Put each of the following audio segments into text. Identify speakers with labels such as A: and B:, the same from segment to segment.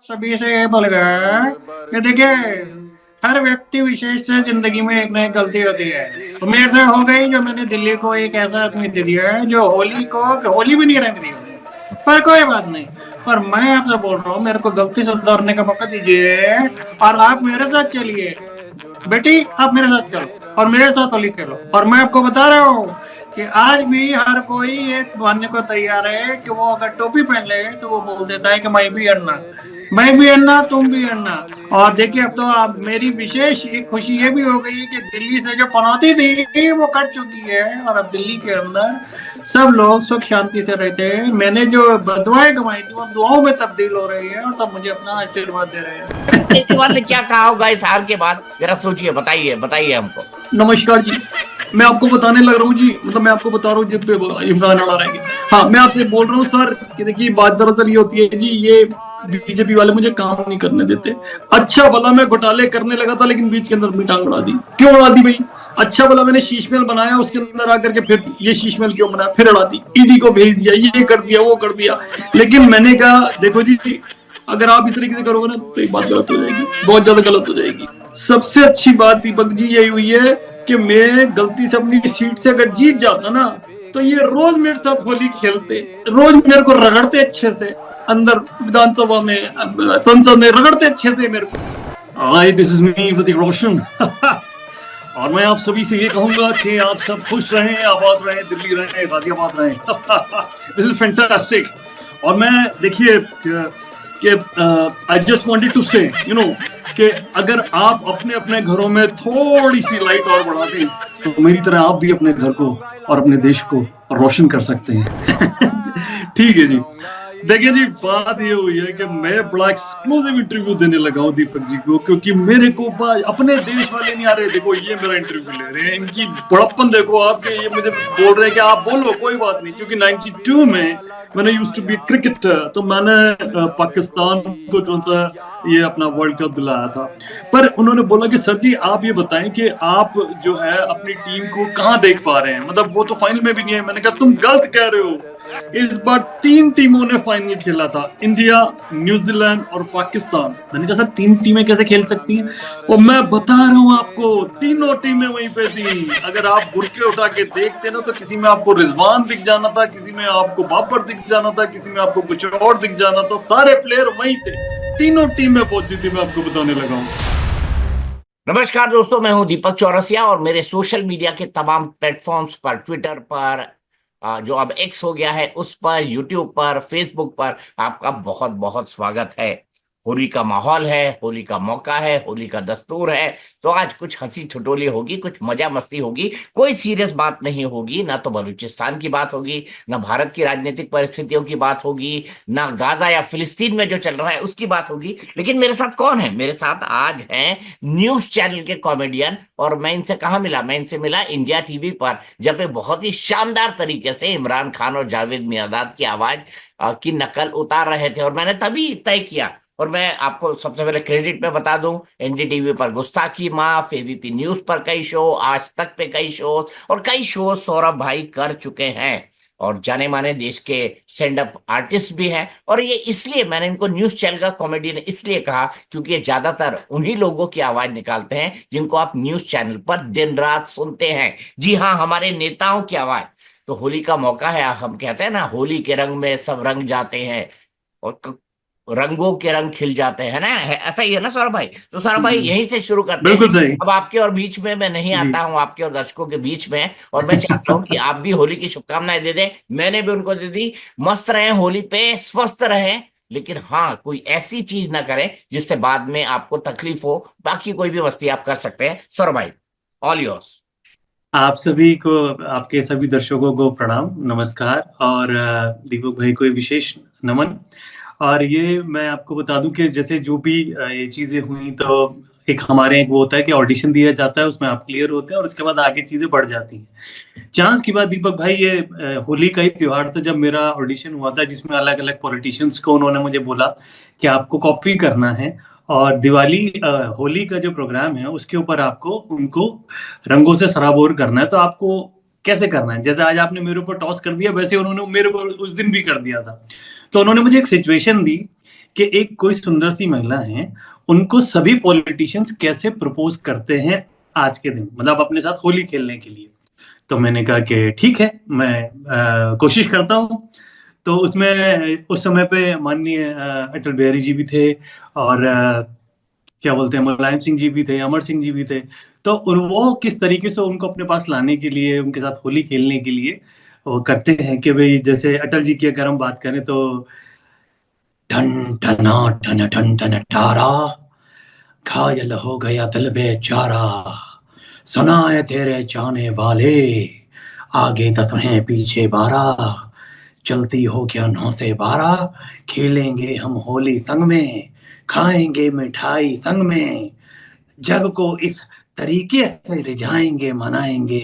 A: सभी से ये बोलेगा कि देखिए, हर व्यक्ति विशेष से जिंदगी में एक ना एक गलती होती है। तो मेरे से हो गई जो मैंने दिल्ली को एक ऐसा आदमी दे दिया है जो होली को होली भी नहीं रंग दी उसने। पर कोई बात नहीं। पर मैं आपसे बोल रहा हूँ, मेरे को गलती सुधारने का मौका दीजिए और आप मेरे साथ चलिए। बेटी, आप मेरे साथ चलो और मेरे साथ होली खेलो। और मैं आपको बता रहा हूँ कि आज भी हर कोई ये मानने को तैयार है कि वो अगर टोपी पहन ले तो वो बोल देता है कि मैं भी अन्ना, तुम भी अन्ना। और देखिए, अब तो आप मेरी विशेष एक खुशी ये भी हो गई है कि दिल्ली से जो पनौती थी वो कट चुकी है और अब दिल्ली के अंदर सब लोग सुख शांति से रहते हैं। मैंने जो बदुआएं कमाई थी वो दुआओं में तब्दील हो रही है और सब मुझे अपना आशीर्वाद दे रहे हैं।
B: केजरीवाल ने क्या कहा होगा इस हार के बाद? जरा सोचिए, बताइए बताइए हमको।
A: नमस्कार जी। मैं आपको बताने लग रहा हूँ जी, मतलब मैं आपको बता रहा हूँ जिस पे इमरान अड़ा रहेंगे। हाँ, मैं आपसे बोल रहा हूँ सर कि देखिए, बात दरअसल ये होती है जी, ये बीजेपी वाले मुझे काम नहीं करने देते। अच्छा भला मैं घोटाले करने लगा था, लेकिन बीच के अंदर अपनी टांग अड़ा दी। क्यों अड़ा दी भाई? अच्छा भला मैंने शीश महल बनाया, उसके अंदर आकर के फिर ये शीश महल क्यों बनाया, फिर अड़ा दी। ईडी को भेज दिया, ये कर दिया, वो कर दिया। लेकिन मैंने कहा देखो जी, अगर आप इस तरीके से करोगे ना तो एक बात गलत हो जाएगी, बहुत ज्यादा गलत हो जाएगी। सबसे अच्छी बात दीपक जी यही हुई है कि मैं गलती से अपनी सीट से अगर जीत जाता ना तो ये रोज मेरे साथ होली खेलते, रोज मेरे को रगड़ते अच्छे से, अंदर विधानसभा में, संसद में रगड़ते अच्छे से मेरे को। हाय, this is me Hrithik Roshan. और मैं आप सभी से ये कहूंगा कि आप सब खुश रहें, आबाद रहें, दिल्ली रहें, गाजियाबाद रहें। This is fantastic. और मैं देखिए कि आई जस्ट वांटेड टू से कि अगर आप अपने अपने घरों में थोड़ी सी लाइट और बढ़ा दें तो मेरी तरह आप भी अपने घर को और अपने देश को रोशन कर सकते हैं। ठीक है जी। देखिए जी, बात ये हुई है कि मैं बड़ा एक्सक्लूसिव इंटरव्यू देने लगा हूँ दीपक जी को, क्योंकि मेरे को अपने देश वाले नहीं आ रहे। देखो, ये मेरा इंटरव्यू ले रहे हैं, इनकी बड़प्पन देखो आपके। ये मुझे बोल रहे हैं कि आप बोलो, कोई बात नहीं। क्योंकि 92 में मैंने यूज्ड टू बी क्रिकेटर, तो मैंने पाकिस्तान को जो सा ये अपना वर्ल्ड कप दिलाया था। पर उन्होंने बोला कि सर जी, आप ये बताएं कि आप जो है अपनी टीम को कहाँ देख पा रहे हैं, मतलब वो तो फाइनल में भी नहीं है। मैंने कहा तुम गलत कह रहे हो। इस बार 3 टीमों ने फाइनल खेला था, इंडिया, न्यूजीलैंड और पाकिस्तान। मैंने कहा सर, 3 टीमें कैसे खेल सकती हैं? और मैं बता रहा हूँ आपको, तीनों टीमें वहीं पे थी। अगर आप बुरके उठा के देखते ना तो किसी में आपको रिजवान दिख जाना था, किसी में आपको बाबर दिख जाना था, किसी में आपको कुछ और दिख जाना था। सारे प्लेयर वहीं थे, तीनों टीमें पहुंची थी। मैं आपको बताने लगा हूँ।
B: नमस्कार दोस्तों, मैं हूं दीपक चौरसिया और मेरे सोशल मीडिया के तमाम प्लेटफॉर्म्स पर, ट्विटर पर, जो अब एक्स हो गया है, उस पर, यूट्यूब पर, फेसबुक पर आपका बहुत बहुत स्वागत है। होली का माहौल है, होली का मौका है, होली का दस्तूर है। तो आज कुछ हंसी ठिठोली होगी, कुछ मजा मस्ती होगी। कोई सीरियस बात नहीं होगी, ना तो बलूचिस्तान की बात होगी, ना भारत की राजनीतिक परिस्थितियों की बात होगी, ना गाजा या फिलिस्तीन में जो चल रहा है उसकी बात होगी। लेकिन मेरे साथ कौन है? मेरे साथ आज हैं न्यूज चैनल के कॉमेडियन। और मैं इनसे कहाँ मिला? मैं इनसे मिला इंडिया टीवी पर, जब ये बहुत ही शानदार तरीके से इमरान खान और जावेद मियांदाद की आवाज की नकल उतार रहे थे। और मैंने तभी तय किया, और मैं आपको सबसे पहले क्रेडिट में बता दूं, एनडीटीवी पर गुस्ताखी माफ, एबीपी न्यूज पर कई शो, आज तक पे कई शो और कई शो सौरभ भाई कर चुके हैं। और जाने माने देश के स्टैंड अप आर्टिस्ट भी हैं। और ये इसलिए मैंने इनको न्यूज चैनल का कॉमेडियन इसलिए कहा क्योंकि ये ज्यादातर उन्हीं लोगों की आवाज निकालते हैं जिनको आप न्यूज चैनल पर दिन रात सुनते हैं। जी हाँ, हमारे नेताओं की आवाज। तो होली का मौका है, हम कहते हैं ना, होली के रंग में सब रंग जाते हैं और रंगों के रंग खिल जाते हैं ना, ऐसा ही है ना सौरभ भाई? तो सौरभ भाई, यहीं से शुरू करते हैं।
A: बिल्कुल सही
B: अब आपके और बीच में मैं नहीं
A: जी।
B: आता हूं, आपके और दर्शकों के बीच में। और मैं चाहता हूं कि आप भी होली की शुभकामनाएं दे दें। मैंने भी उनको दे दी। मस्त रहें होली पे, स्वस्थ रहें, लेकिन हाँ, कोई ऐसी चीज ना करें जिससे बाद में आपको तकलीफ हो। बाकी कोई भी मस्ती आप कर सकते हैं। सौरभ भाई, ऑल योर्स।
A: आप सभी को, आपके सभी दर्शकों को प्रणाम, नमस्कार। और दीपक भाई को विशेष नमन। और ये मैं आपको बता दूं कि जैसे जो भी ये चीजें हुई, तो एक हमारे एक वो होता है कि ऑडिशन दिया जाता है, उसमें आप क्लियर होते हैं और उसके बाद आगे चीजें बढ़ जाती हैं। चांस की बात दीपक भाई, ये होली का ही त्योहार था जब मेरा ऑडिशन हुआ था, जिसमें अलग अलग पॉलिटिशियंस को उन्होंने मुझे बोला कि आपको कॉपी करना है और दिवाली होली का जो प्रोग्राम है उसके ऊपर आपको उनको रंगों से सराबोर करना है। तो आपको कैसे करना है? जैसे आज आपने मेरे ऊपर टॉस कर दिया, वैसे उन्होंने मेरे ऊपर उस दिन भी कर दिया था। तो उन्होंने मुझे एक सिचुएशन दी कि एक कोई सुंदर सी महिला है, उनको सभी पॉलिटिशियंस कैसे प्रपोज करते हैं आज के दिन, मतलब अपने साथ होली खेलने के लिए। तो मैंने कहा कि ठीक है, मैं कोशिश करता हूँ। तो उसमें उस समय पे माननीय अटल बिहारी जी भी थे, और क्या बोलते हैं, मुलायम सिंह जी भी थे, अमर सिंह जी भी थे। तो वो किस तरीके से उनको अपने पास लाने के लिए, उनके साथ होली खेलने के लिए वो करते हैं कि भाई, जैसे अटल जी की अगर हम बात करें तो ठन ठना ठन ठन ठन ठारा, घायल हो गया दिल बेचारा, सुना है तेरे चाहने वाले, आगे 10 हैं पीछे 12, चलती हो क्या 9 से 12, खेलेंगे हम होली संग में, खाएंगे मिठाई संग में, जग को इस तरीके से रिझाएंगे मनाएंगे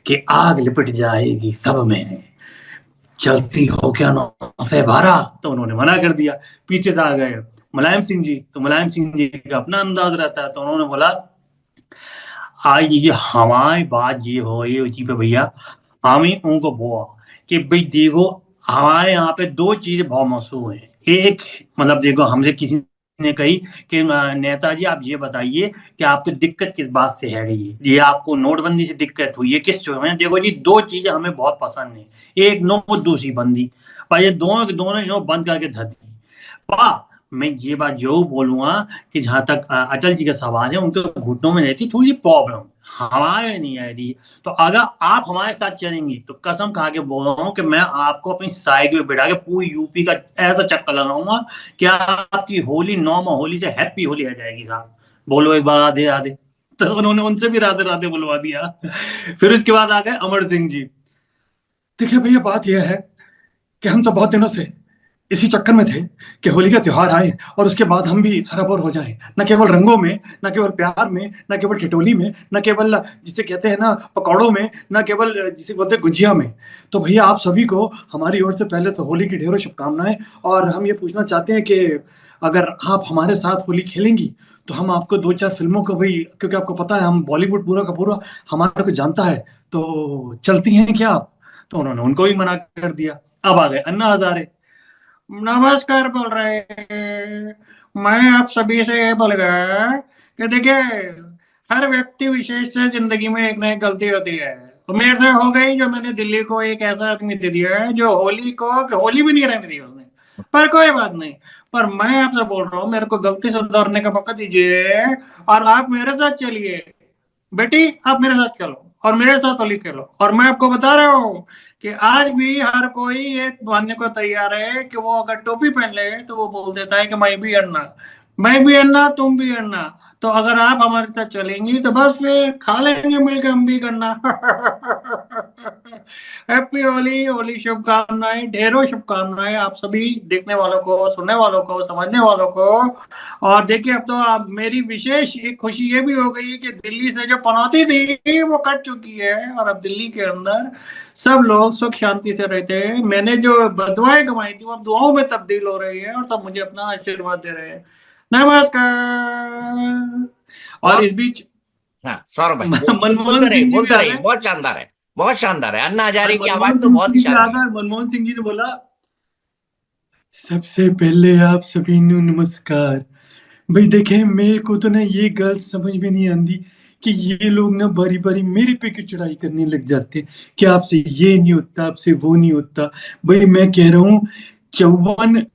A: कि आग लिपट जाएगी सब में, चलती हो क्या 9 से 12। तो उन्होंने मना कर दिया। पीछे से आ गए मुलायम सिंह जी, तो मुलायम सिंह जी का अपना अंदाज रहता है, तो उन्होंने बोला, आज ये हमारी बात ये हो ये जी पे भैया, हम ही उनको बोला कि भाई देखो, हमारे यहाँ पे दो चीजें बहुत मशहूर हैं। एक, मतलब देखो, हमसे किसी ने कही कि नेताजी आप ये बताइए कि आपको दिक्कत किस बात से है, ये आपको नोटबंदी से दिक्कत हुई है, किस चीज में? देखो जी, दो चीजें हमें बहुत पसंद है, एक नोट दूसरी बंदी, पर ये दोनों के दोनों ही बंद करके धर दी। वाह। मैं ये बात जरूर बोलूंगा कि जहां तक अटल जी का सवाल है, उनके घुटनों में रहती थोड़ी प्रॉब्लम, हमारे नहीं आ रही। तो अगर आप हमारे साथ चलेंगी तो कसम खा के बोल रहा हूँ कि मैं आपको अपनी साइकिल पे बिठा के पूरी यूपी का ऐसा चक्कर लगाऊंगा कि आपकी होली नॉर्मल होली से हैप्पी होली आ जाएगी साहब। बोलो एक बार राधे राधे। तो उन्होंने उनसे भी राधे राधे बुलवा दिया। फिर उसके बाद आ गए अमर सिंह जी। देखिए भैया, बात यह है कि हम तो बहुत दिनों से इसी चक्कर में थे कि होली का त्योहार आए और उसके बाद हम भी सराबोर हो जाएं, न केवल रंगों में, न केवल प्यार में, न केवल ठिठोली में, न केवल जिसे कहते हैं ना पकौड़ों में, न केवल जिसे बोलते हैं गुजिया में। तो भैया, आप सभी को हमारी ओर से पहले तो होली की ढेरों शुभकामनाएं। और हम ये पूछना चाहते हैं कि अगर आप हमारे साथ होली खेलेंगी तो हम आपको दो चार फिल्मों को भी, क्योंकि आपको पता है हम बॉलीवुड पूरा का पूरा हमारे को जानता है, तो चलती हैं क्या आप? तो उन्होंने उनको भी मना कर दिया। अब आ गए अन्ना हजारे। नमस्कार बोल रहे हैं। मैं आप सभी से ये बोल गया कि देखिए, हर व्यक्ति विशेष से जिंदगी में एक ना एक गलती होती है। तो मेरे से हो गई, जो मैंने दिल्ली को एक ऐसा आदमी दे दिया है जो होली को होली भी नहीं रहने दी उसने। पर कोई बात नहीं। पर मैं आपसे बोल रहा हूँ, मेरे को गलती सुधारने का मौका दीजिए और आप मेरे साथ चलिए। बेटी, आप मेरे साथ चलो और मेरे साथ होली खेलो। और मैं आपको बता रहा हूँ कि आज भी हर कोई ये मानने को तैयार है कि वो अगर टोपी पहन ले तो वो बोल देता है कि मैं भी अन्ना, मैं भी अन्ना, तुम भी अन्ना। तो अगर आप हमारे साथ चलेंगी तो बस फिर खा लेंगे मिलकर हम भी करना। हैप्पी होली, होली शुभकामनाएं, ढेरों शुभकामनाएं आप सभी देखने वालों को, सुनने वालों को, समझने वालों को। और देखिए, अब तो आप मेरी विशेष एक खुशी ये भी हो गई है कि दिल्ली से जो पनौती थी वो कट चुकी है और अब दिल्ली के अंदर सब लोग सुख शांति से रहते हैं। मैंने जो बदुआएं कमाई थी वो अब दुआओं में तब्दील हो रही है और सब मुझे अपना आशीर्वाद दे रहे हैं। नमस्कार। और
B: बहुत।
A: इस बीच
B: हाँ सौरभ भाई,
A: मनमोहन सिंह जी भी
B: बोलते
A: आ
B: रहिए,
A: गए।
B: बहुत शानदार है, बहुत शानदार है। अन्ना
A: और
B: हजारे की
A: मनमोहन
B: आवाज तो
A: सिंह
B: बहुत
A: जी भी आ
B: शानदार है।
A: गए। मनमोहन सिंह जी ने बोला, सबसे पहले आप सभी नु नमस्कार। भाई देखें, मेरे को तो ना ये गल समझ में नहीं आती कि ये लोग ना बारी बारी मेरे पे क्यों चढ़ाई करने लग जाते हैं कि आपसे ये नहीं होता, आपसे वो नहीं होता। भाई मैं कह रहा हूँ, 54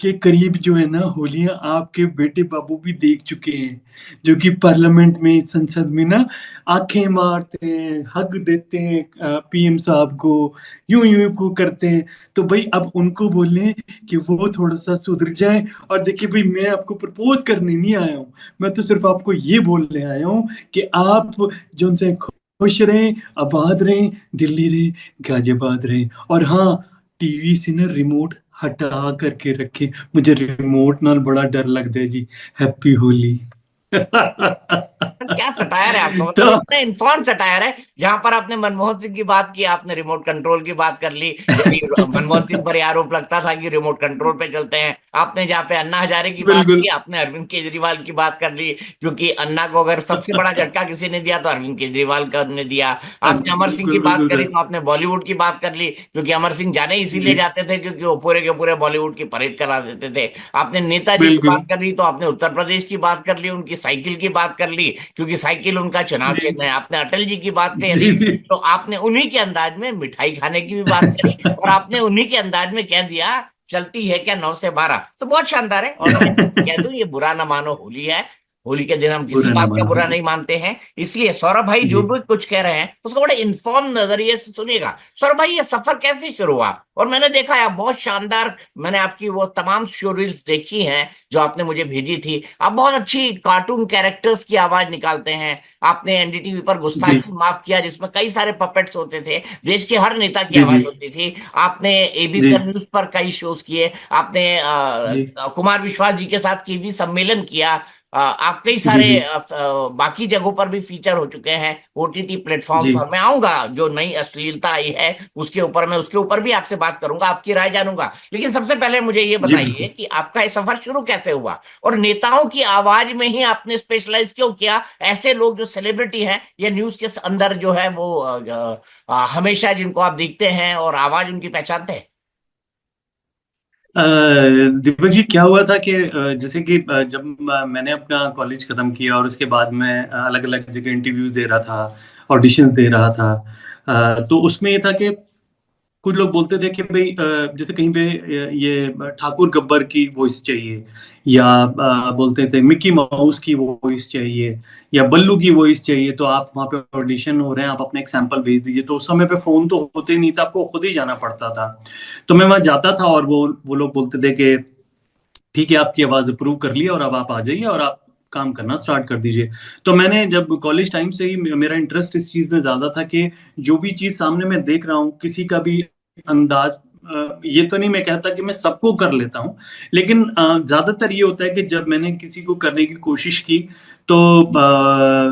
A: के करीब जो है ना होलियां आपके बेटे बाबू भी देख चुके हैं, जो कि पार्लियामेंट में, संसद में ना आंखें मारते हैं, हक देते हैं पीएम साहब को, यूं यूं को करते हैं। तो भाई अब उनको बोलें कि वो थोड़ा सा सुधर जाए। और देखिए भाई, मैं आपको प्रपोज करने नहीं आया हूँ, मैं तो सिर्फ आपको ये बोलने आया हूँ कि आप जो उनसे खुश रहें, आबाद रहें, दिल्ली रहें, गाजियाबाद रहें। और हाँ, टीवी से ना रिमोट हटा करके रखें, मुझे रिमोट नाल बड़ा डर लगता है जी। हैप्पी होली।
B: क्या सटायर है आपका, मतलब
A: तो
B: इतना इन्फॉर्म सटायर है। जहां पर आपने मनमोहन सिंह की बात की, आपने रिमोट कंट्रोल की बात कर ली, यदि मनमोहन सिंह पर यह आरोप लगता था कि रिमोट कंट्रोल पे चलते हैं। आपने जहाँ पे अन्ना हजारे की बात
A: बिल्कुल।
B: की, आपने अरविंद केजरीवाल की बात कर ली, क्योंकि अन्ना को अगर सबसे बड़ा झटका किसी ने दिया तो अरविंद केजरीवाल का ने दिया। आपने अमर सिंह की
A: बिल्कुल
B: बात
A: बिल्कुल
B: करी
A: सर।
B: तो आपने बॉलीवुड की बात कर ली, क्योंकि अमर सिंह जाने इसीलिए
A: जी
B: जाते थे क्योंकि वो पूरे के पूरे बॉलीवुड की परेड करा देते थे। आपने नेताजी की
A: बिल्कुल।
B: बात कर ली तो आपने उत्तर प्रदेश की बात कर ली, उनकी साइकिल की बात कर ली, क्योंकि साइकिल उनका चुनाव
A: जी
B: चिन्ह है। आपने अटल जी की बात
A: जी
B: करी
A: जी।
B: तो आपने उन्हीं के अंदाज में मिठाई खाने की भी बात करी, और आपने उन्हीं के अंदाज में कह दिया चलती है क्या 9 से 12। तो बहुत शानदार है। और मैं कह दूं, ये बुरा ना मानो होली है, होली के दिन हम किसी
A: बुरा ना
B: बात का
A: मानो
B: बुरा
A: होली।
B: नहीं मानते हैं। इसलिए सौरभ भाई जो
A: जी
B: भी कुछ कह रहे हैं उसको बड़े इन्फॉर्म नजरिए से सुनिएगा। सौरभ भाई, ये सफर कैसे शुरू हुआ? और मैंने देखा है बहुत शानदार, मैंने आपकी वो तमाम स्टोरीज देखी हैं जो आपने मुझे भेजी थी। आप बहुत अच्छी कार्टून कैरेक्टर्स की आवाज निकालते हैं। आपने एनडीटीवी पर
A: जी
B: गुस्ताखी माफ किया, जिसमें कई सारे पपेट्स होते थे, देश के हर नेता की
A: जी जी
B: आवाज होती थी। आपने
A: जी
B: एबीपी न्यूज पर कई शोज किए। आपने
A: जी
B: कुमार विश्वास जी के साथ टीवी सम्मेलन किया। आप कई
A: जी
B: सारे
A: जी
B: बाकी जगहों पर भी फीचर हो चुके हैं, ओटीटी प्लेटफॉर्म्स
A: जी
B: पर। मैं आऊंगा, जो नई अश्लीलता आई है उसके ऊपर, मैं उसके ऊपर भी आपसे बात करूंगा, आपकी राय जानूंगा। लेकिन सबसे पहले मुझे ये
A: जी
B: बताइए
A: बिल्कुल।
B: कि आपका ये सफर शुरू कैसे हुआ, और नेताओं की आवाज में ही आपने स्पेशलाइज क्यों किया? ऐसे लोग जो सेलिब्रिटी हैं या न्यूज के अंदर जो है वो हमेशा जिनको आप देखते हैं और आवाज उनकी पहचानते हैं।
A: अ, दीपक जी क्या हुआ था कि जैसे कि जब मैंने अपना कॉलेज खत्म किया और उसके बाद मैं अलग अलग जगह इंटरव्यूज दे रहा था, ऑडिशन दे रहा था। तो उसमें ये था कि कुछ लोग बोलते थे कि भाई जैसे कहीं पे ये ठाकुर गब्बर की वॉइस चाहिए, या बोलते थे मिकी माउस की वॉइस चाहिए, या बल्लू की वॉइस चाहिए, तो आप वहाँ पे ऑडिशन हो रहे हैं, आप अपना एक सैंपल भेज दीजिए। तो उस समय पे फोन तो होते ही नहीं था, आपको खुद ही जाना पड़ता था। तो मैं वहाँ जाता था और वो लोग बोलते थे कि ठीक है, आपकी आवाज अप्रूव कर लिया और अब आप आ जाइए और आप काम करना स्टार्ट कर दीजिए। तो मैंने जब कॉलेज टाइम से ही मेरा इंटरेस्ट इस चीज में ज्यादा था कि जो भी चीज सामने मैं देख रहा हूँ, किसी का भी अंदाज, ये तो नहीं मैं कहता कि मैं सबको कर लेता हूँ, लेकिन ज्यादातर ये होता है कि जब मैंने किसी को करने की कोशिश की तो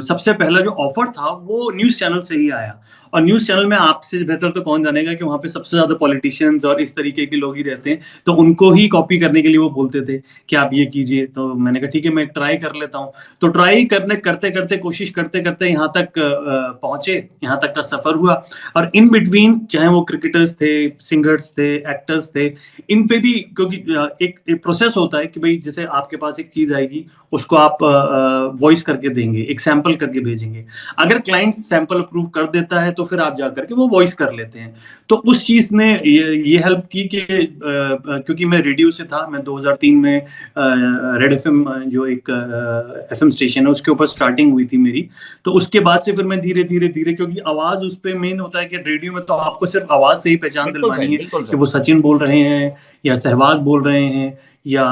A: सबसे पहला जो ऑफर था वो न्यूज चैनल से ही आया। और न्यूज चैनल में आपसे बेहतर तो कौन जानेगा कि वहां पे सबसे ज्यादा पॉलिटिशियंस और इस तरीके के लोग ही रहते हैं, तो उनको ही कॉपी करने के लिए वो बोलते थे कि आप ये कीजिए। तो मैंने कहा ठीक है, मैं ट्राई कर लेता हूँ। तो ट्राई करने करते करते कोशिश करते करते यहाँ तक पहुंचे, यहाँ तक का सफर हुआ। और इन बिटवीन चाहे वो क्रिकेटर्स थे, सिंगर्स थे, एक्टर्स थे, इन पे भी क्योंकि एक प्रोसेस होता है कि भाई जैसे आपके पास एक चीज आएगी, उसको आप वॉइस करके देंगे, एक सैंपल करके भेजेंगे। अगर क्लाइंट सैंपल अप्रूव कर देता है तो फिर आप जा करके वो वॉइस कर लेते हैं। तो उस चीज ने ये हेल्प की कि क्योंकि मैं रेडियो से था, मैं 2003 में रेड एफएम जो एक एफएम स्टेशन है उसके ऊपर स्टार्टिंग हुई थी मेरी। तो उसके बाद से फिर मैं धीरे धीरे धीरे, क्योंकि आवाज उस पे मेन होता है कि रेडियो में तो आपको सिर्फ आवाज से ही पहचान
B: बिल्कुल
A: दिलवानी
B: सही,
A: है
B: बिल्कुल
A: कि
B: सही।
A: वो सचिन बोल रहे हैं, या सहवाग बोल रहे हैं, या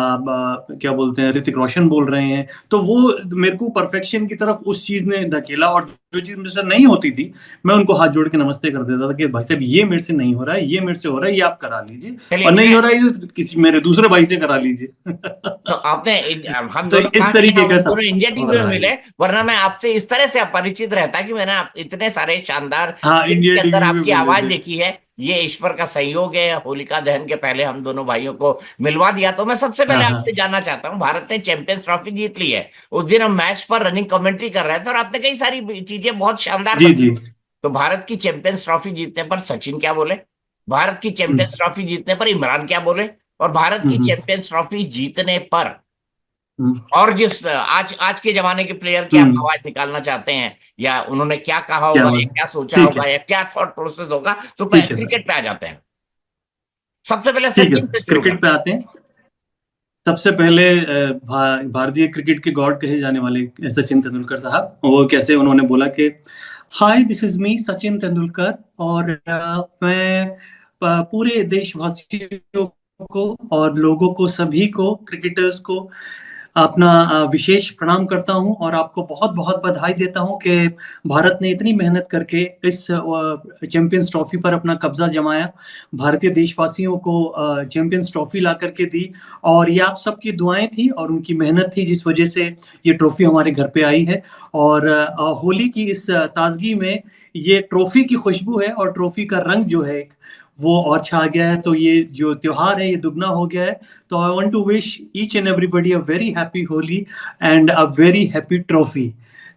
A: क्या बोलते हैं ऋतिक रोशन बोल रहे हैं। तो वो मेरे को परफेक्शन की तरफ उस चीज ने धकेला, और जो चीज मुझसे नहीं होती थी मैं उनको हाथ जोड़ के नमस्ते कर देता था कि भाई साहब ये मेरे से नहीं हो रहा है, ये मेरे से हो रहा है, ये आप करा लीजिए,
B: चलिए,
A: और नहीं
B: मैं
A: हो रहा है तो किसी मेरे दूसरे भाई से करा लीजिए।
B: तो आपने हम
A: तो
B: दोनों
A: इस
B: कहाँ मिले?
A: तरीके
B: हम
A: का
B: दोनों इंडिया
A: सफर
B: टीवी में
A: रहा
B: मिले,
A: है।
B: वरना मैं आपसे इस तरह से अपरिचित रहता कि मैंने इतने सारे शानदार
A: हाँ,
B: फिल्म
A: इंडिया
B: के अंदर
A: टीवी में
B: आपकी
A: मिले
B: आवाज
A: थे।
B: देखी है। ये ईश्वर का संयोग है, होलिका दहन के पहले हम दोनों भाइयों को मिलवा दिया। तो मैं सबसे
A: हाँ
B: पहले
A: हाँ।
B: आपसे जानना चाहता हूँ, भारत ने चैंपियंस ट्रॉफी जीत ली है। उस दिन हम मैच पर रनिंग कमेंट्री कर रहे थे और आपने कई सारी चीजें बहुत शानदार
A: जी
B: बताई।
A: जी।
B: तो भारत की चैंपियंस ट्रॉफी जीतने पर सचिन क्या बोले, भारत की
A: हम्म
B: चैंपियंस ट्रॉफी जीतने पर इमरान क्या बोले, और भारत की
A: हम्म
B: चैंपियंस ट्रॉफी जीतने पर,
A: हम्म
B: और जिस आज आज के जमाने के प्लेयर की आप
A: हम्म।
B: आवाज निकालना चाहते हैं, या उन्होंने क्या कहा
A: क्या
B: होगा, या
A: बात।
B: क्या सोचा
A: ठीक
B: होगा,
A: है।
B: या क्या थॉट प्रोसेस होगा, तो
A: ठीक है सर।
B: क्रिकेट पे आ जाते हैं। सबसे पहले
A: ठीक है
B: सचिन
A: सर,
B: से शुरू
A: क्रिकेट
B: करते
A: पे आते हैं। सबसे पहले भारतीय क्रिकेट के गॉड कहे जाने वाले सचिन तेंदुलकर साहब, वो कैसे उन्होंने बोला कि हाय दिस इज मी सचिन तेंदुलकर, और मैं पूरे देशवासियों को और लोगों को, सभी को, क्रिकेटर्स को अपना विशेष प्रणाम करता हूं और आपको बहुत बहुत बधाई देता हूं कि भारत ने इतनी मेहनत करके इस चैंपियंस ट्रॉफी पर अपना कब्जा जमाया। भारतीय देशवासियों को चैंपियंस ट्रॉफी ला करके दी, और ये आप सबकी दुआएं थी और उनकी मेहनत थी जिस वजह से ये ट्रॉफी हमारे घर पे आई है। और होली की इस ताजगी में ये ट्रॉफी की खुशबू है और ट्रॉफी का रंग जो है वो और छा गया है, तो ये जो त्योहार है ये दुगना हो गया है। तो I want to wish each and everybody a very happy Holi and a very happy trophy.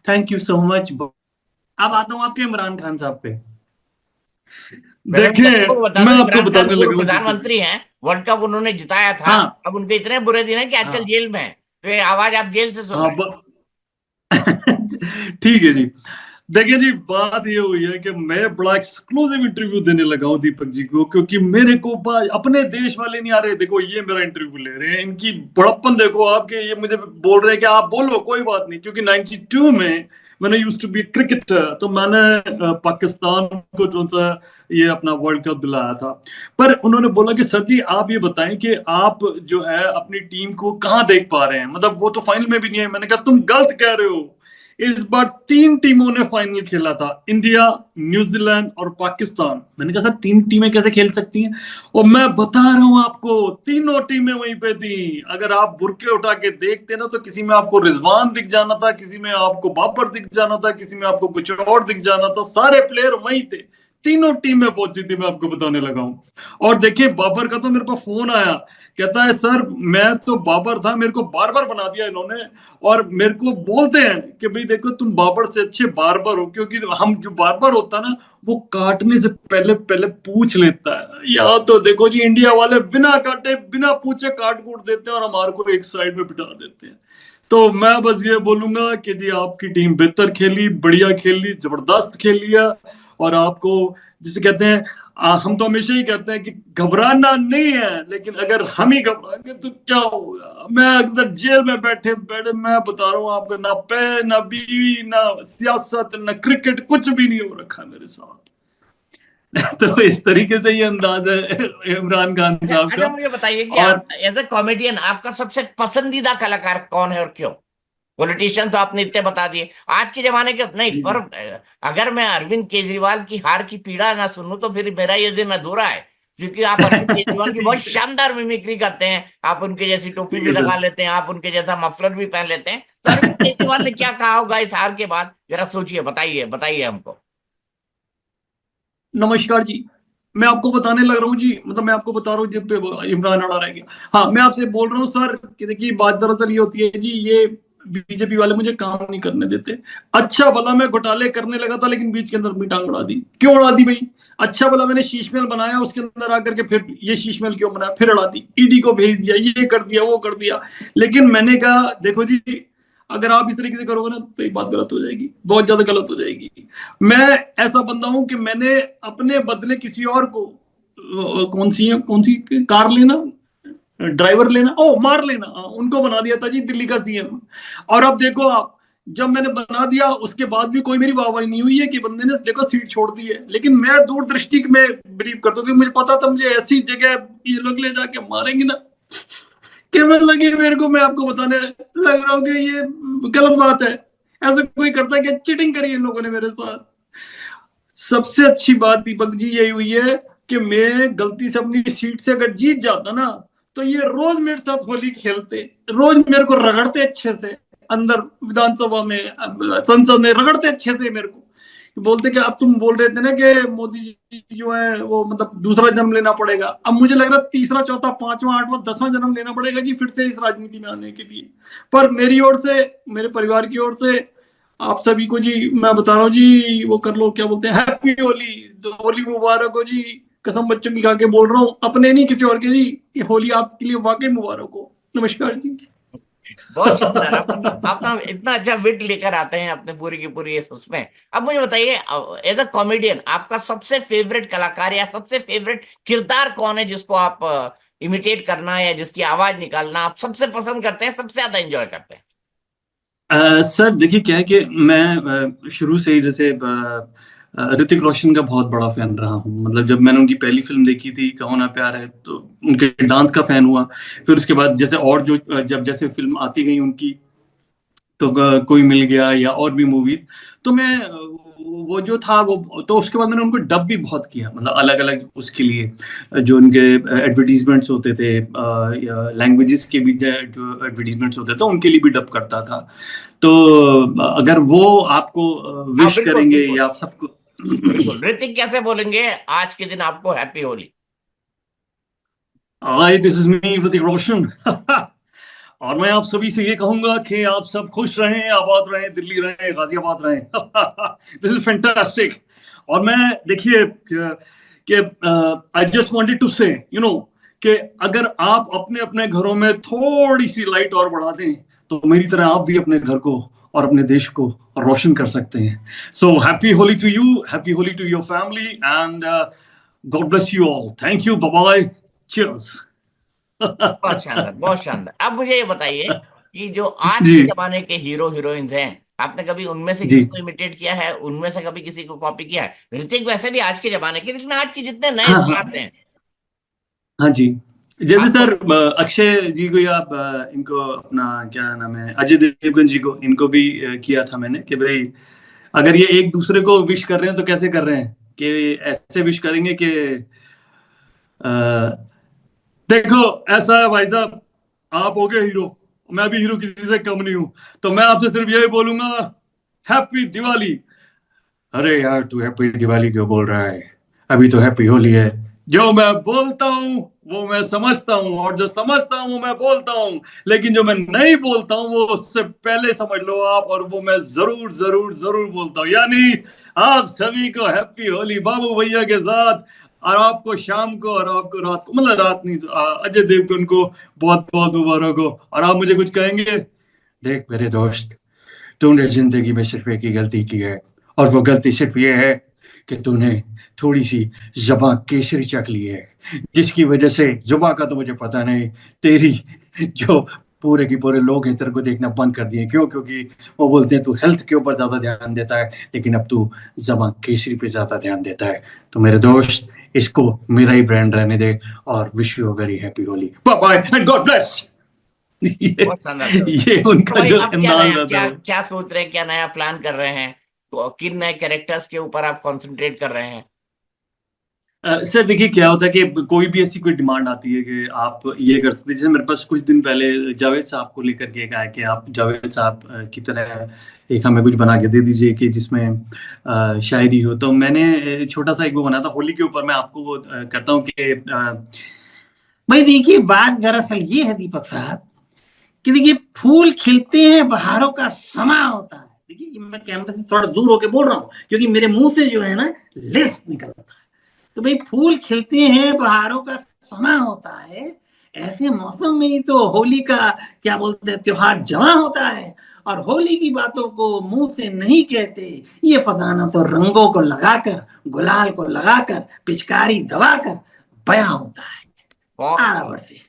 A: Thank you so much. अब आता हूँ आपके इमरान खान साहब पे।
B: वैसे मैं
A: देखिए,
B: दर्शकों को बता
A: मैं
B: दूं,
A: आपको
B: इमरान खान
A: बताने
B: पूर्व
A: लगा हूँ दीपक जी।
B: प्रधानमंत्री हैं, वर्ल्ड कप उन्होंने जिताया था।
A: हाँ
B: अब उनके इतने बुरे दिन हैं कि आजकल
A: हाँ
B: जेल में है, तो ये आवाज आप जेल से सुन
A: हाँ
B: रहे हैं।
A: ठीक है जी। देखिए जी, बात ये हुई है कि मैं बड़ा एक्सक्लूसिव इंटरव्यू देने लगा हूँ दीपक जी को, क्योंकि मेरे को अपने देश वाले नहीं आ रहे। देखो, ये मेरा इंटरव्यू ले रहे हैं, इनकी बड़प्पन देखो आपके, ये मुझे बोल रहे हैं कि आप बोलो, कोई बात नहीं। क्योंकि 92 में मैंने यूज्ड टू बी क्रिकेटर, तो मैंने पाकिस्तान को जो सा ये अपना वर्ल्ड कप दिलाया था। पर उन्होंने बोला कि सर जी आप ये बताएं कि आप जो है अपनी टीम को कहाँ देख पा रहे हैं, मतलब वो तो फाइनल में भी नहीं है। मैंने कहा तुम गलत कह रहे हो। इस बार 3 टीमों ने फाइनल खेला था, इंडिया, न्यूजीलैंड और पाकिस्तान। मैंने कहा सर 3 टीमें कैसे खेल सकती हैं? और मैं बता रहा हूं आपको, तीनों टीमें वहीं पे थी। अगर आप बुरके उठा के देखते ना, तो किसी में आपको रिजवान दिख जाना था, किसी में आपको बाबर दिख जाना था, किसी में आपको कुछ और दिख जाना था। सारे प्लेयर वहीं थे, तीनों टीमें पहुंची थी। मैं आपको बताने लगा हूं। और देखिए, बाबर का तो मेरे पास फोन आया, कहता है सर मैं तो बाबर था, मेरे को बार बार बना दिया इन्होंने। और मेरे को बोलते हैं कि भाई देखो तुम बाबर से अच्छे बार्बर हो, क्योंकि हम जो बार्बर होता है ना, वो काटने से पहले पहले पूछ लेता है। यहाँ तो देखो जी, इंडिया वाले बिना काटे बिना पूछे काट कूट देते हैं और हमारे को एक साइड में बिठा देते हैं। तो मैं बस ये बोलूंगा कि जी आपकी टीम बेहतर खेली, बढ़िया खेली, जबरदस्त खेली है। और आपको, जिसे कहते हैं, हम तो हमेशा ही कहते हैं कि घबराना नहीं है, लेकिन अगर हम ही घबराएंगे तो क्या होगा। मैं अगर जेल में बैठे बैठे मैं बता रहा हूँ आपको, ना पे ना बीवी ना सियासत ना क्रिकेट, कुछ भी नहीं हो रखा मेरे साथ। तो इस तरीके से ये अंदाज है इमरान खान
B: अच्छा
A: साहब
B: अच्छा,
A: का।
B: मुझे बताइए कि
A: और
B: आप एज ए कॉमेडियन आपका सबसे पसंदीदा कलाकार कौन है और क्यों? पॉलिटिशियन तो आपने इतने बता दिए, आज के जमाने के नहीं,
A: जी
B: पर
A: जी
B: अगर मैं अरविंद केजरीवाल की हार की पीड़ा ना सुनूं तो फिर मेरा ये दिन अधूरा है। क्योंकि आप अरविंद केजरीवाल की बहुत
A: ठीक है,
B: शानदार मिमिक्री करते हैं, आप उनके जैसी टोपी
A: ठीक
B: भी
A: है
B: लगा
A: सर।
B: लेते हैं, आप उनके जैसा मफलर भी पहन लेते हैं। तो अरविंद केजरीवाल ने क्या कहा होगा इस हार के बाद, जरा सोचिए, बताइए बताइए हमको।
A: नमस्कार जी। मैं आपको बताने लग रहा हूँ जी, मतलब मैं आपको बता रहा हूँ जब पे इमरान अड़ा रह गया। हाँ, मैं आपसे बोल रहा हूँ सर कि देखिए, बात दरअसल ये होती है जी, ये बीजेपी वाले मुझे काम नहीं करने देते। अच्छा भला मैं घोटाले करने लगा था, लेकिन बीच के अंदर अपनी टांग अड़ा दी। क्यों अड़ा दी भाई? अच्छा भला मैंने शीशमहल बनाया, उसके अंदर आकर के फिर ये शीशमहल क्यों बनाया, फिर अड़ा दी, ईडी को भेज दिया, ये कर दिया वो कर दिया। लेकिन मैंने कहा देखो जी, अगर आप इस तरीके से करोगे ना तो एक बात गलत हो जाएगी, बहुत ज्यादा गलत हो जाएगी। मैं ऐसा बंदा हूं कि मैंने अपने बदले किसी और को कौन सी कार लेना, ड्राइवर लेना, ओ मार लेना, उनको बना दिया था जी दिल्ली का सीएम। और अब देखो आप, जब मैंने बना दिया उसके बाद भी कोई मेरी वाहवाही नहीं हुई है कि बंदे ने देखो सीट छोड़ दी है। लेकिन मैं दूरदृष्टि में बिलीव करता हूँ कि मुझे पता था मुझे ऐसी जगह ये लोग ले जाके मारेंगे ना, कि मैं लगे मेरे को, मैं आपको बताने लग रहा हूँ कि ये गलत बात है। ऐसा कोई करता है कि चीटिंग करी इन लोगों ने मेरे साथ। सबसे अच्छी बात दीपक जी यही हुई है कि मैं गलती से अपनी सीट से अगर जीत जाता ना, तो ये रोज मेरे साथ होली खेलते, रोज मेरे को रगड़ते अच्छे से, अंदर विधानसभा में संसद में रगड़ते अच्छे से मेरे को। बोलते कि अब तुम बोल रहे थे ना कि मोदी जी जो है वो मतलब दूसरा जन्म लेना पड़ेगा, अब मुझे लग रहा है तीसरा चौथा पांचवा आठवां 10वां जन्म लेना पड़ेगा जी फिर से इस राजनीति में आने के लिए। पर मेरी ओर से, मेरे परिवार की ओर से आप सभी को जी मैं बता रहा हूँ जी, वो कर लो, क्या बोलते हैं, हैप्पी होली, तो होली मुबारक हो जी। कसम बच्चों की खा के बोल रहा हूँ, अपने नहीं किसी और के जी, कि होली आपके लिए वाकई मुबारक हो। नमस्कार जी।
B: बहुत शानदार, आप मतलब अपना इतना अच्छा विट लेकर आते हैं अपने पूरी की पूरी इस उसमें। अब मुझे बताइए, एज अ कॉमेडियन आपका सबसे फेवरेट कलाकार या सबसे फेवरेट किरदार कौन है, जिसको आप इमिटेट करना या जिसकी आवाज निकालना आप सबसे पसंद करते हैं, सबसे ज्यादा एंजॉय करते
A: सर देखिए क्या है कि मैं शुरू से ही जैसे ऋतिक रोशन का बहुत बड़ा फैन रहा हूँ। मतलब जब मैंने उनकी पहली फिल्म देखी थी कहो ना प्यार है, तो उनके डांस का फैन हुआ। फिर उसके बाद जैसे और जो जब जैसे फिल्म आती गई उनकी, तो कोई मिल गया या और भी मूवीज, तो मैं वो जो था वो, तो उसके बाद मैंने उनको डब भी बहुत किया, मतलब अलग अलग उसके लिए जो उनके एडवर्टीजमेंट्स होते थे, या लैंग्वेजेस के भी जो एडवर्टीजमेंट्स होते थे उनके लिए भी डब करता था। तो अगर वो आपको
B: हाँ
A: विश
B: बिल्कुल
A: करेंगे
B: बिल्कुल।
A: या आप सबको
B: बिल्कुल ऋतिक कैसे बोलेंगे आज के दिन आपको happy Holi?
A: Hi this is me Hrithik Roshan. और मैं आप सभी से ये कहूंगा कि आप सब खुश रहें, आबाद रहें, दिल्ली रहें, गाजियाबाद रहें। This is fantastic. और मैं देखिए कि आई जस्ट वांटेड टू से कि अगर आप अपने अपने घरों में थोड़ी सी लाइट और बढ़ा दें, तो मेरी तरह आप भी अपने घर को और अपने देश को रोशन कर सकते हैं। So happy Holi to you, happy Holi to your family, and God bless you all. Thank you, bye bye, cheers.
B: बहुत शानदार, बहुत शानदार। अब मुझे ये बताइए कि जो आज
A: जी
B: के जमाने के हीरो हीरोइंस हैं, आपने कभी उनमें से
A: जी
B: किसी को इमिटेट किया है? उनमें से कभी किसी को कॉपी किया है? ऋतिक वैसे भी आज के जमाने के, लेकिन आज के जितने नए
A: हाँ
B: स्टार्स
A: हाँ
B: हैं
A: हाँ जी। जैसे
B: आपको।
A: सर अक्षय जी को या इनको अपना क्या नाम है, अजय देवगन जी को, इनको भी किया था मैंने कि भाई अगर ये एक दूसरे को विश कर रहे हैं तो कैसे कर रहे हैं, कि ऐसे विश करेंगे कि अ, देखो ऐसा है भाई साहब, आप हो गए हीरो, मैं भी हीरो किसी से कम नहीं हूं, तो मैं आपसे सिर्फ यही बोलूंगा, हैप्पी दिवाली। अरे यार तू हैप्पी दिवाली क्यों बोल रहा है, अभी तो हैप्पी होली है। जो मैं बोलता हूँ वो मैं समझता हूँ, और जो समझता हूँ वो मैं बोलता हूँ, लेकिन जो मैं नहीं बोलता हूँ वो उससे पहले समझ लो आप, और वो मैं जरूर जरूर जरूर बोलता हूँ। यानी आप सभी को हैप्पी होली बाबू भैया के साथ, और आपको शाम को और आपको रात को, मतलब रात नहीं, अजय देवगन को बहुत बहुत मुबारक हो। और आप मुझे कुछ कहेंगे? देख मेरे दोस्त, तूने जिंदगी में सिर्फ एक ही गलती की है, और वो गलती सिर्फ ये है कि तूने थोड़ी सी जुबान केसरी चख ली है, जिसकी वजह से, जुबान का तो मुझे पता नहीं, तेरी जो पूरे की पूरे लोग हैं तेरे को देखना बंद कर दिए। क्यों? क्योंकि वो बोलते हैं तू हेल्थ के ऊपर ज्यादा ध्यान देता है, लेकिन अब तू जुबान केसरी पे ज्यादा ध्यान देता है। तो मेरे दोस्त, इसको मेरा ही ब्रांड रहने दे, और wish you very happy Holi, bye bye and God bless. ये
B: बहुत शानदार सर।
A: ये
B: तो
A: उनका
B: भाई
A: जो
B: अब क्या
A: अंदाज
B: नया,
A: रहता
B: क्या
A: है।
B: क्या सोच रहे हैं, क्या नया प्लान कर रहे हैं? तो किन नए कैरेक्टर्स के ऊपर आप कंसंट्रेट कर रहे हैं?
A: सर देखिए क्या होता है कि कोई भी ऐसी कोई डिमांड आती है कि आप ये कर सकते हैं। जैसे मेरे पास कुछ दिन पहले जावेद साहब को लेकर के एक आया कि आप जावेद साहब की तरह एक हमें कुछ बना के दे दीजिए कि जिसमें शायरी हो। तो मैंने छोटा सा एक वो बनाया था होली के ऊपर। मैं आपको वो करता हूँ कि भाई देखिए बात दरअसल ये है दीपक साहब, कि देखिए फूल खिलते हैं, बहारों का समा होता है। देखिए मैं कैमरे से थोड़ा दूर होके बोल रहा हूँ क्योंकि मेरे मुंह से जो है ना लिस्ट निकलता है। तो भाई फूल खिलते हैं, बहारों का समा होता है, ऐसे मौसम में ही तो होली का क्या बोलते हैं त्योहार जमा होता है। और होली की बातों को मुंह से नहीं कहते, ये फसाना तो रंगों को लगाकर, गुलाल को लगाकर, पिचकारी दबाकर बयां होता है।
B: बहुत
A: बराबर से।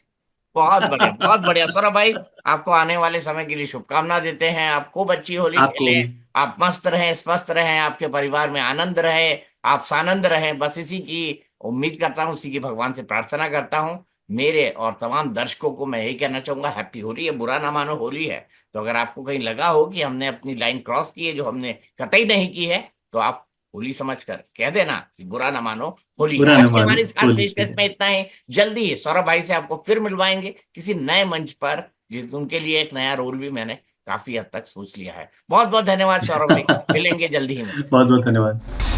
B: बहुत बढ़िया, बहुत बढ़िया सौरभ भाई। आपको आने वाले समय के लिए शुभकामना देते हैं। आप खूब अच्छी होली
A: आपको
B: खेलें।
A: भी
B: आप मस्त रहें, स्वस्थ रहें, आपके परिवार में आनंद रहे, आप सानंद रहें, बस इसी की उम्मीद करता हूँ, इसी की भगवान से प्रार्थना करता हूँ। मेरे और तमाम दर्शकों को मैं यही कहना चाहूंगा, हैप्पी होली। ये बुरा ना मानो, होली है। तो अगर आपको कहीं लगा हो कि हमने अपनी लाइन क्रॉस की है, जो हमने कतई नहीं की है, तो आप होली समझकर कह देना कि बुरा ना मानो, होली है।
A: बुरा न
B: आज के
A: मानो,
B: हमारे इस खास
A: होली
B: पेशकश
A: है।
B: में इतना ही। जल्दी ही सौरभ भाई से आपको फिर मिलवाएंगे किसी नए मंच पर, जिस उनके लिए एक नया रोल भी मैंने काफी हद तक सोच लिया है। बहुत बहुत धन्यवाद सौरभ भाई। मिलेंगे जल्दी ही मिलेंगे।
A: बहुत बहुत धन्यवाद।